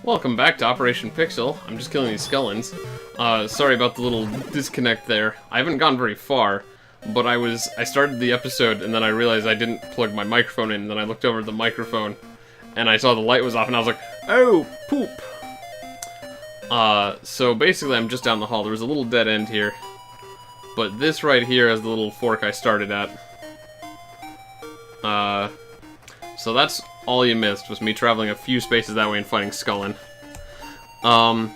Welcome back to Operation Pixel. I'm just killing these skeletons. Sorry about the little disconnect there. I haven't gone very far, but I started the episode and then I realized I didn't plug my microphone in, and then I looked over at the microphone and I saw the light was off and I was like, oh, poop! So basically I'm just down the hall. There was a little dead end here, but this right here is the little fork I started at. So that's all you missed, was me traveling a few spaces that way and fighting Skullin. Now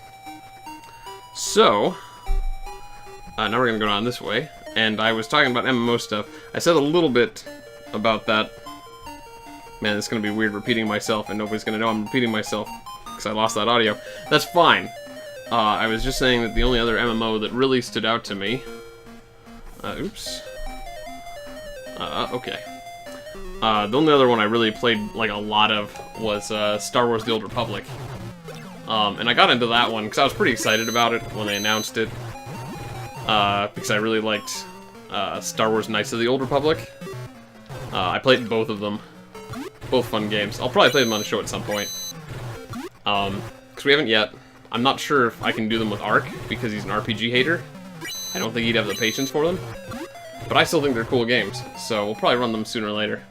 we're gonna go down this way, and I was talking about MMO stuff. I said a little bit about that. Man, it's gonna be weird repeating myself, and nobody's gonna know I'm repeating myself, because I lost that audio. That's fine. I was just saying that the only other MMO that really stood out to me... oops. Okay. The only other one I really played, like, a lot of was Star Wars The Old Republic. And I got into that one because I was pretty excited about it when they announced it. Because I really liked Star Wars Knights of the Old Republic. I played both of them. Both fun games. I'll probably play them on a show at some point. Because we haven't yet. I'm not sure if I can do them with Ark, because he's an RPG hater. I don't think he'd have the patience for them. But I still think they're cool games, so we'll probably run them sooner or later.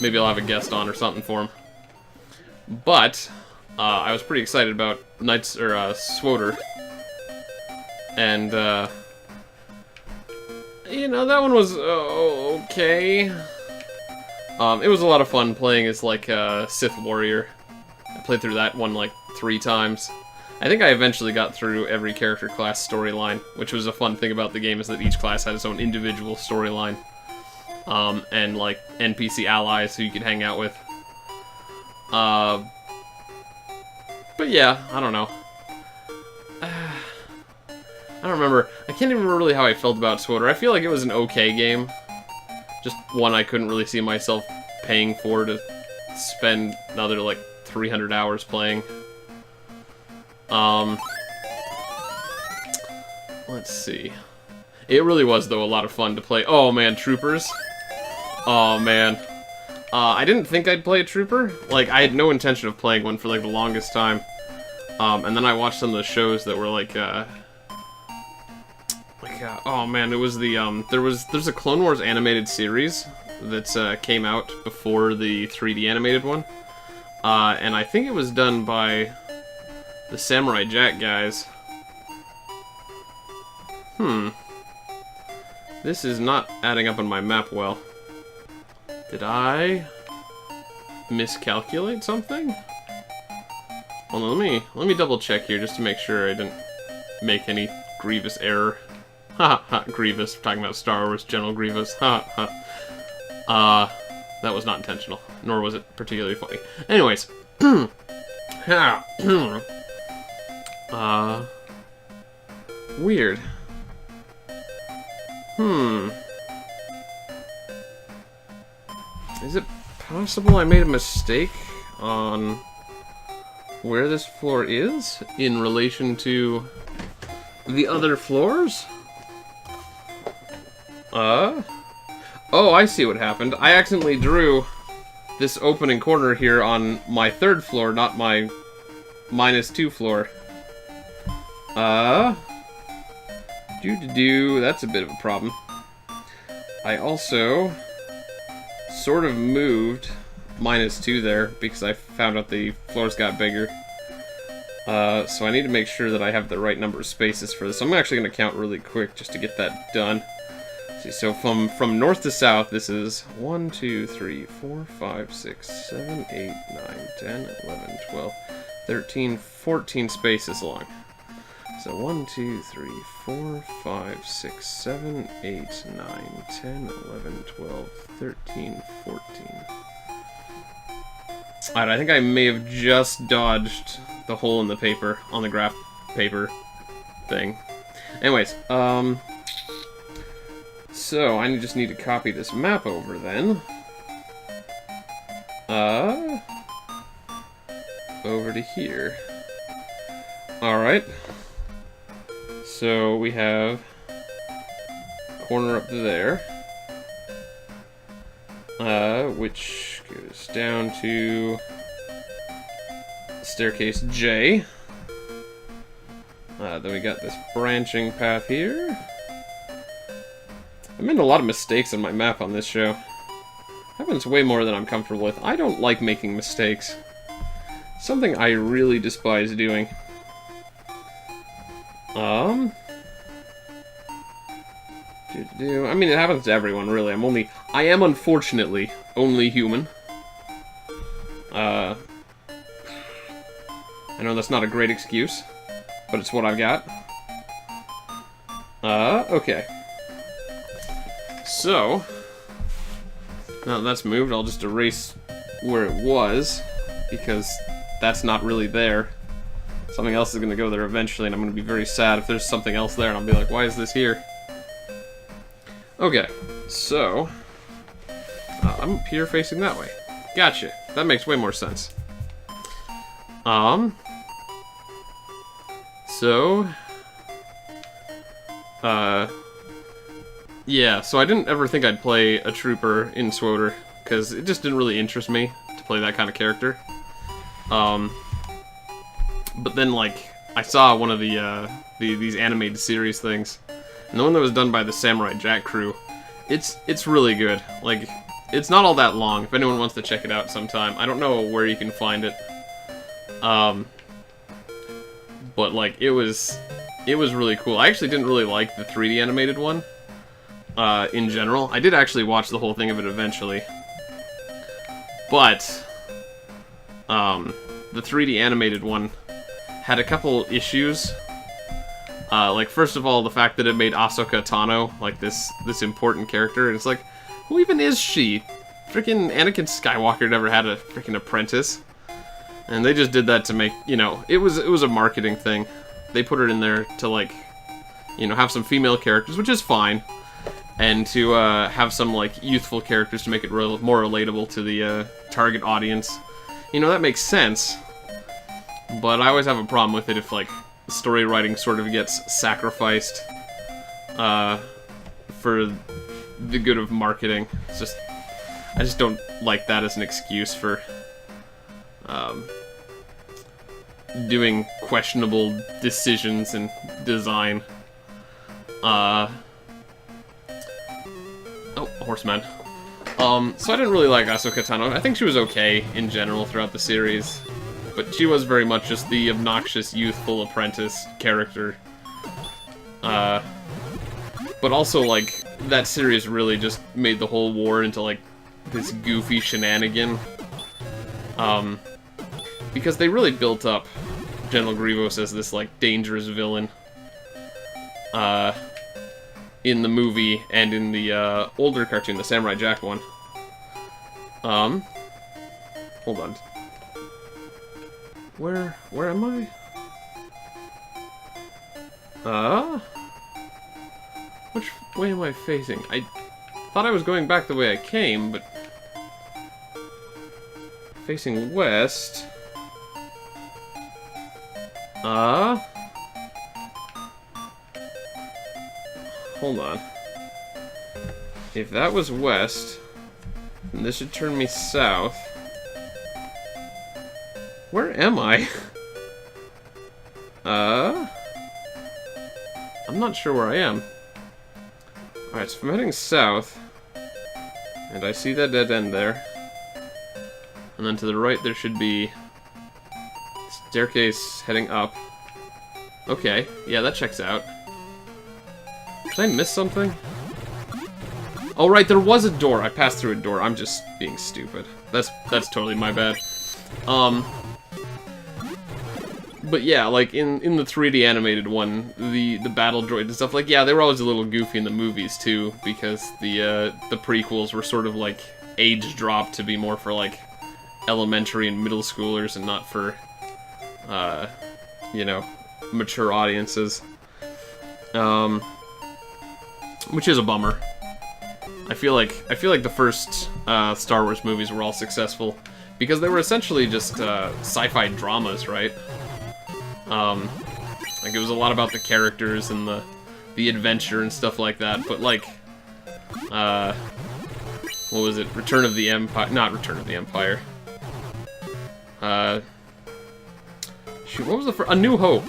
Maybe I'll have a guest on or something for him. But, I was pretty excited about Knights, or, SWTOR. And, you know, that one was, okay. It was a lot of fun playing as, like, a Sith warrior. I played through that one, like, 3 times. I think I eventually got through every character class storyline, which was a fun thing about the game, is that each class had its own individual storyline. And, like, NPC allies who you could hang out with. But yeah, I don't know. I don't remember. I can't even remember really how I felt about SWTOR. I feel like it was an okay game. Just one I couldn't really see myself paying for to spend another, like, 300 hours playing. Let's see. It really was, though, a lot of fun to play. Oh, man, Troopers. Oh, man. I didn't think I'd play a Trooper. Like, I had no intention of playing one for, like, the longest time. And then I watched some of the shows that were, like, oh, man, it was the, there's a Clone Wars animated series that, came out before the 3D animated one. And I think it was done by the Samurai Jack guys. This is not adding up on my map well. Did I miscalculate something? Hold on, let me double check here just to make sure I didn't make any grievous error. Ha Grievous. We're talking about Star Wars, General Grievous. That was not intentional, nor was it particularly funny. Anyways. Weird. Is it possible I made a mistake on where this floor is in relation to the other floors? Oh, I see what happened. I accidentally drew this opening corner here on my 3rd floor, not my -2 floor. That's a bit of a problem. I also sort of moved -2 there because I found out the floors got bigger. So I need to make sure that I have the right number of spaces for this. I'm actually going to count really quick just to get that done. See, so from north to south, this is 1, 2, 3, 4, 5, 6, 7, 8, 9, 10, 11, 12, 13, 14 spaces long. So 1, 2, 3, 4, 5, 6, 7, 8, 9, 10, 11, 12, 13, 14. Alright, I think I may have just dodged the hole in the paper, on the graph paper thing. Anyways, so I just need to copy this map over then. Over to here. Alright. So we have corner up to there. Which goes down to staircase J. Then we got this branching path here. I made a lot of mistakes on my map on this show. Happens way more than I'm comfortable with. I don't like making mistakes. Something I really despise doing. I mean, it happens to everyone, really. I am unfortunately only human. I know that's not a great excuse, but it's what I've got. Okay. So, now that that's moved, I'll just erase where it was, because that's not really there. Something else is going to go there eventually, and I'm going to be very sad if there's something else there, and I'll be like, why is this here? Okay, so, I'm up here facing that way. Gotcha. That makes way more sense. Yeah, so I didn't ever think I'd play a trooper in SWTOR, because it just didn't really interest me to play that kind of character. But then, like, I saw one of these animated series things, and the one that was done by the Samurai Jack crew, it's really good. Like, it's not all that long, if anyone wants to check it out sometime. I don't know where you can find it. But, like, it was really cool. I actually didn't really like the 3D animated one, in general. I did actually watch the whole thing of it eventually. But, the 3D animated one had a couple issues. Like, first of all, the fact that it made Ahsoka Tano, like, this important character, and it's like, who even is she? Freaking Anakin Skywalker never had a freaking apprentice. And they just did that to make, you know, it was a marketing thing. They put it in there to, like, you know, have some female characters, which is fine. And to have some, like, youthful characters to make it more relatable to the target audience. You know, that makes sense. But I always have a problem with it if, like, story writing sort of gets sacrificed for the good of marketing. It's just, I just don't like that as an excuse for doing questionable decisions in design. Oh, horseman. So I didn't really like Ahsoka Tano. I think she was okay in general throughout the series, but she was very much just the obnoxious, youthful apprentice character. But also, like, that series really just made the whole war into, like, this goofy shenanigan. Because they really built up General Grievous as this, like, dangerous villain. In the movie and in the, older cartoon, the Samurai Jack one. Hold on. Where am I? Which way am I facing? I thought I was going back the way I came, but... Facing west... Hold on. If that was west, then this should turn me south. Where am I? I'm not sure where I am. Alright, so if I'm heading south, and I see that dead end there, and then to the right there should be staircase heading up. Okay, yeah, that checks out. Did I miss something? Oh, right, there was a door. I passed through a door. I'm just being stupid. That's totally my bad. But yeah, like, in the 3D animated one, the battle droid and stuff, like, yeah, they were always a little goofy in the movies, too, because the prequels were sort of, like, age-dropped to be more for, like, elementary and middle schoolers and not for, you know, mature audiences. Which is a bummer. I feel like the first Star Wars movies were all successful because they were essentially just sci-fi dramas, right? Like, it was a lot about the characters and the adventure and stuff like that, but, like, what was it? Return of the Empire? Not Return of the Empire. Shoot, what was the first? A New Hope.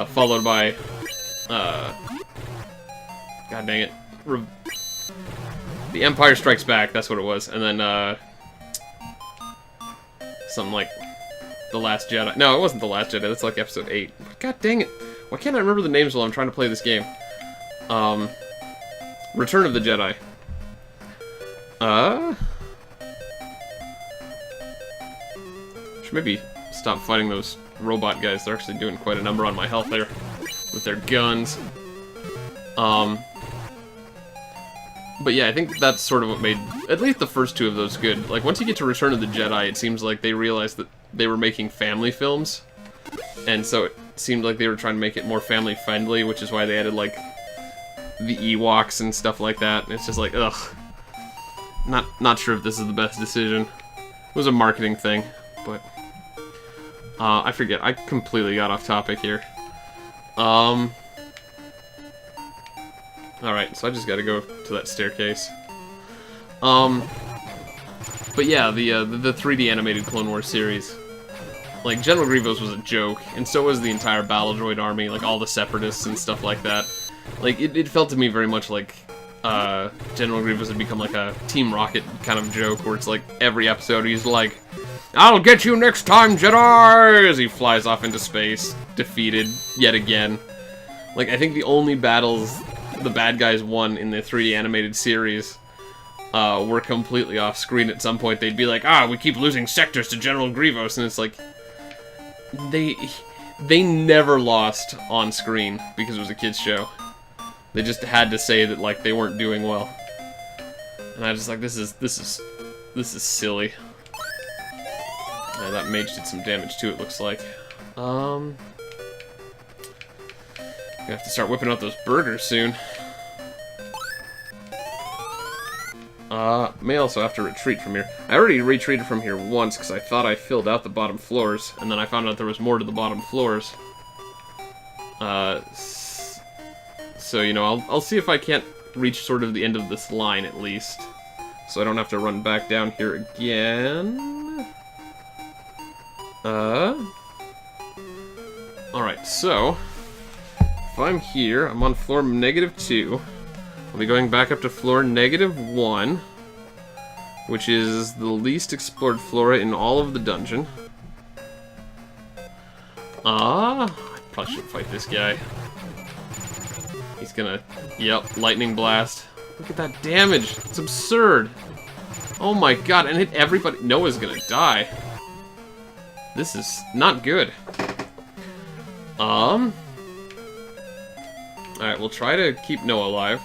Followed by, God dang it. The Empire Strikes Back, that's what it was. And then, something like The Last Jedi. No, it wasn't The Last Jedi, that's like episode 8. God dang it. Why can't I remember the names while I'm trying to play this game? Return of the Jedi. Should maybe stop fighting those robot guys. They're actually doing quite a number on my health there with their guns. But yeah, I think that's sort of what made at least the first two of those good. Like, once you get to Return of the Jedi, it seems like they realized that they were making family films. And so it seemed like they were trying to make it more family friendly, which is why they added, like, the Ewoks and stuff like that. And it's just like, ugh. Not sure if this is the best decision. It was a marketing thing, but... I forget. I completely got off topic here. Alright, so I just gotta go to that staircase. But yeah, the 3D animated Clone Wars series. Like, General Grievous was a joke, and so was the entire Battle Droid army, like all the Separatists and stuff like that. Like, it felt to me very much like, General Grievous had become like a Team Rocket kind of joke, where it's like, every episode he's like, "I'll get you next time, Jedi!" as he flies off into space, defeated yet again. Like, I think the only battles the bad guys won in the 3D animated series were completely off screen. At some point they'd be like, we keep losing sectors to General Grievous, and it's like, they never lost on screen because it was a kids show. They just had to say that, like, they weren't doing well. And I was just like, this is silly. That mage did some damage too, it looks like. Gonna have to start whipping out those burgers soon. May also have to retreat from here. I already retreated from here once because I thought I filled out the bottom floors, and then I found out there was more to the bottom floors. So, you know, I'll see if I can't reach sort of the end of this line at least, so I don't have to run back down here again. Alright, so if I'm here, I'm on floor -2. I'll be going back up to floor -1, which is the least explored flora in all of the dungeon. I probably shouldn't fight this guy. He's gonna... Yep, lightning blast. Look at that damage. It's absurd. Oh my god, and hit everybody. Noah's gonna die. This is not good. Alright, we'll try to keep Noah alive.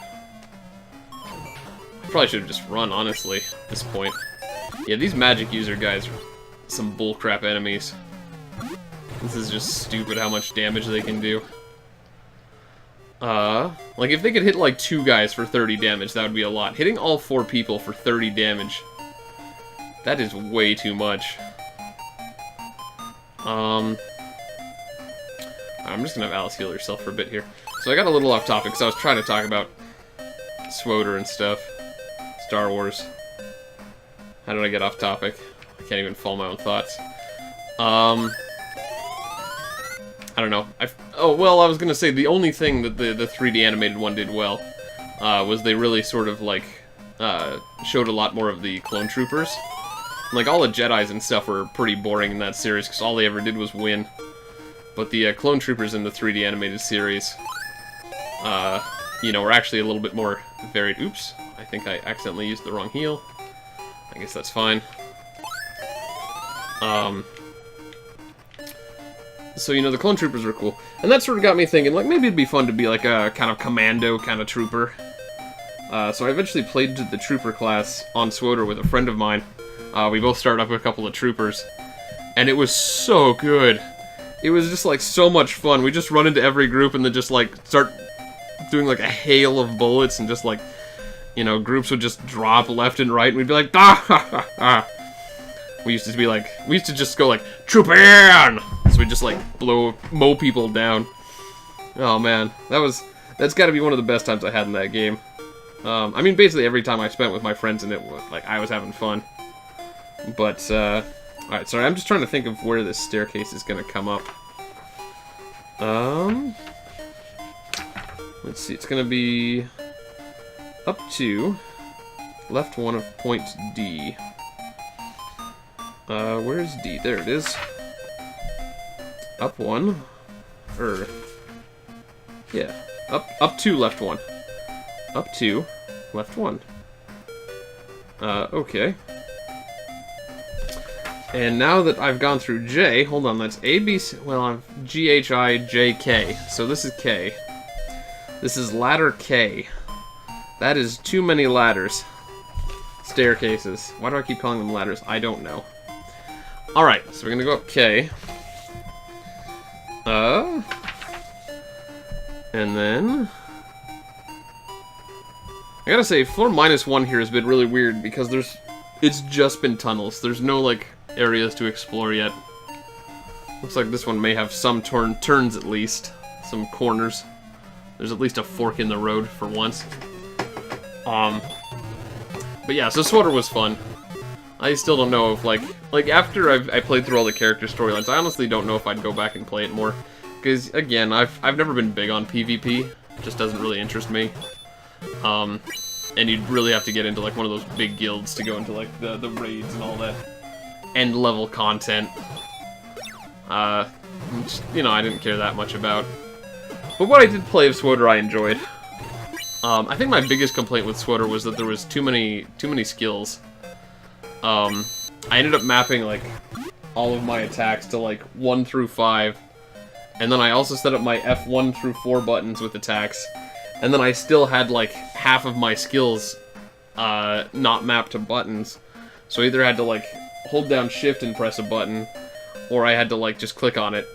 I probably should have just run, honestly, at this point. Yeah, these magic user guys are some bullcrap enemies. This is just stupid how much damage they can do. Like, if they could hit, like, 2 guys for 30 damage, that would be a lot. Hitting all 4 people for 30 damage, that is way too much. I'm just gonna have Alice heal herself for a bit here. So I got a little off topic, because I was trying to talk about SWOTR and stuff. Star Wars. How did I get off topic? I can't even follow my own thoughts. I don't know. Oh, well, I was gonna say, the only thing that the 3D animated one did well was they really sort of, like, showed a lot more of the clone troopers. Like, all the Jedis and stuff were pretty boring in that series, because all they ever did was win. But the clone troopers in the 3D animated series, you know, were actually a little bit more varied. Oops, I think I accidentally used the wrong heal. I guess that's fine. So, you know, the clone troopers were cool. And that sort of got me thinking, like, maybe it'd be fun to be, like, a kind of commando kind of trooper. So I eventually played the trooper class on SWOTR with a friend of mine. We both started up with a couple of troopers. And it was so good. It was just, like, so much fun. We just run into every group and then just, like, start doing, like, a hail of bullets and just, like, you know, groups would just drop left and right and we'd be like, ah, ha, ha, ha. We used to just go like, troop in! So we just like mow people down. Oh man, that's gotta be one of the best times I had in that game. I mean, basically every time I spent with my friends in it, like, I was having fun. But, Alright, sorry, I'm just trying to think of where this staircase is gonna come up. Let's see, it's gonna be up to left one of point D. Where's D? There it is. Up one. Yeah. Up two, left one. Up two, left one. Okay. And now that I've gone through J, hold on, that's A, B, C, well, I'm G, H, I, J, K. So this is K. This is ladder K. That is too many ladders. Staircases. Why do I keep calling them ladders? I don't know. Alright, so we're gonna go up K. And then... I gotta say, floor -1 here has been really weird because it's just been tunnels. There's no, like, areas to explore yet. Looks like this one may have some turns at least. Some corners. There's at least a fork in the road for once. But yeah, so SWTOR was fun. I still don't know if, like after I played through all the character storylines, I honestly don't know if I'd go back and play it more. Because, again, I've never been big on PvP. It just doesn't really interest me. And you'd really have to get into, like, one of those big guilds to go into, like, the raids and all that end-level content. Which, you know, I didn't care that much about. But what I did play of SWTOR I enjoyed. I think my biggest complaint with SWTOR was that there was too many skills. I ended up mapping, like, all of my attacks to, like, 1 through 5. And then I also set up my F1 through 4 buttons with attacks. And then I still had, like, half of my skills not mapped to buttons. So I either had to, like, hold down shift and press a button, or I had to, like, just click on it.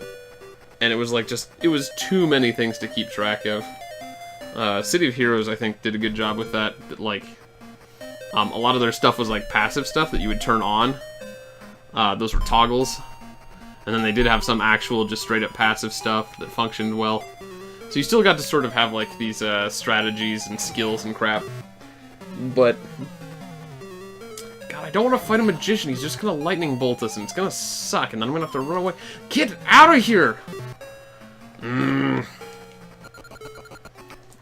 And it was, like, it was too many things to keep track of. City of Heroes, I think, did a good job with that. But, like, a lot of their stuff was, like, passive stuff that you would turn on. Those were toggles. And then they did have some actual, just straight-up passive stuff that functioned well. So you still got to sort of have, like, these strategies and skills and crap. But... God, I don't want to fight a magician. He's just gonna lightning bolt us, and it's gonna suck, and then I'm gonna have to run away. Get out of here!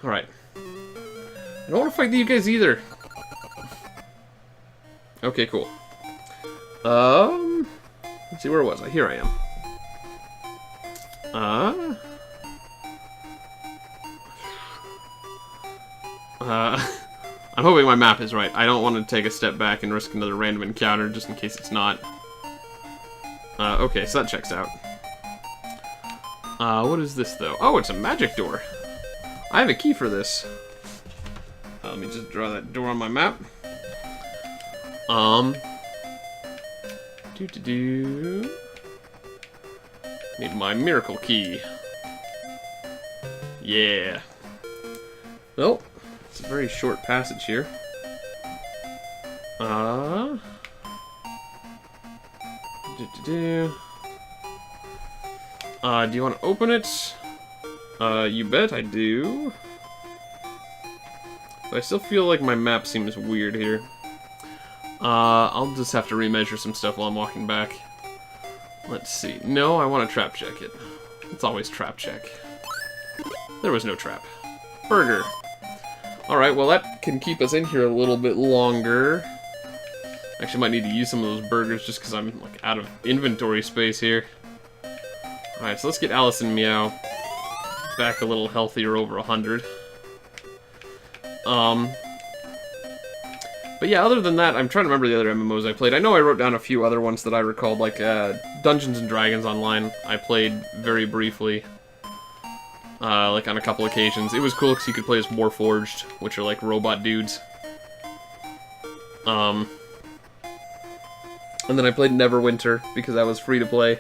Alright. I don't want to fight you guys either. Okay, cool. Let's see, where was I? Here I am. I'm hoping my map is right. I don't want to take a step back and risk another random encounter just in case it's not. Okay, so that checks out. What is this, though? Oh, it's a magic door. I have a key for this. Let me just draw that door on my map. Need my miracle key. Yeah. Well, it's a very short passage here. Do you want to open it? You bet I do. But I still feel like my map seems weird here. I'll just have to remeasure some stuff while I'm walking back. Let's see. No, I want to trap check it. It's always trap check. There was no trap. Burger. Alright, well that can keep us in here a little bit longer. Actually might need to use some of those burgers just because I'm like out of inventory space here. Alright, so let's get Alice and Meow back a little healthier, over 100. But yeah, other than that, I'm trying to remember the other MMOs I played. I know I wrote down a few other ones that I recalled, like Dungeons and Dragons Online. I played very briefly, like on a couple occasions. It was cool because you could play as Warforged, which are like robot dudes. And then I played Neverwinter because that was free to play.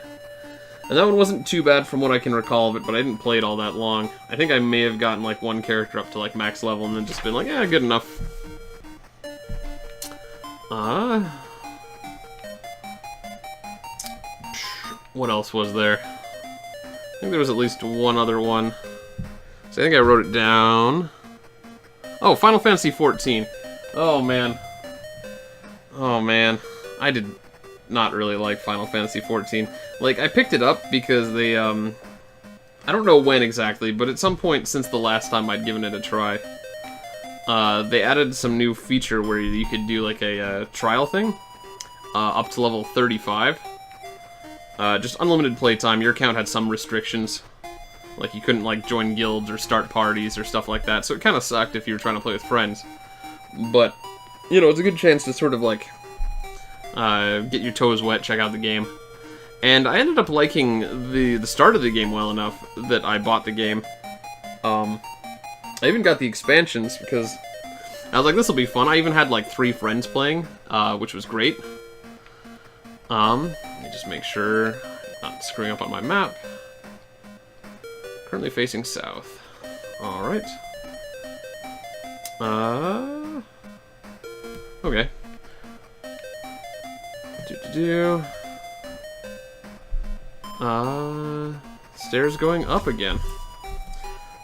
And that one wasn't too bad from what I can recall of it, but I didn't play it all that long. I think I may have gotten like one character up to like max level and then just been like, yeah, good enough. What else was there? I think there was at least one other one. So I think I wrote it down. Oh, Final Fantasy 14. Oh, man. Oh, man. I did not really like Final Fantasy XIV. Like, I picked it up because they, I don't know when exactly, but at some point since the last time I'd given it a try, they added some new feature where you could do, like, a trial thing, up to level 35. Just unlimited playtime. Your account had some restrictions. Like, you couldn't, like, join guilds or start parties or stuff like that, so it kind of sucked if you were trying to play with friends. But, you know, it's a good chance to sort of, like, get your toes wet, check out the game. And I ended up liking the start of the game well enough that I bought the game. I even got the expansions because I was like, this will be fun. I even had like 3 friends playing, which was great. Let me just make sure I'm not screwing up on my map. Currently facing south. Alright. Okay. Stairs going up again.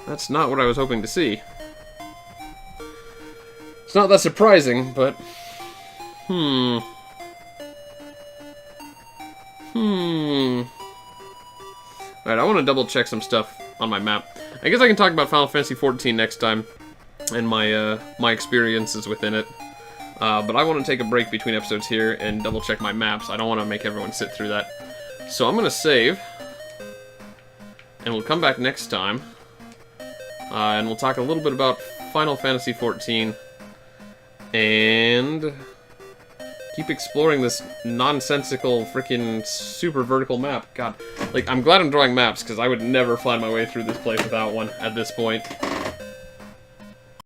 That's not what I was hoping to see. It's not that surprising, but... Alright, I want to double check some stuff on my map. I guess I can talk about Final Fantasy XIV next time, and my my experiences within it. But I want to take a break between episodes here and double check my maps. I don't want to make everyone sit through that. So I'm going to save, and we'll come back next time, and we'll talk a little bit about Final Fantasy XIV, and keep exploring this nonsensical freaking super vertical map. God, like, I'm glad I'm drawing maps, because I would never find my way through this place without one at this point.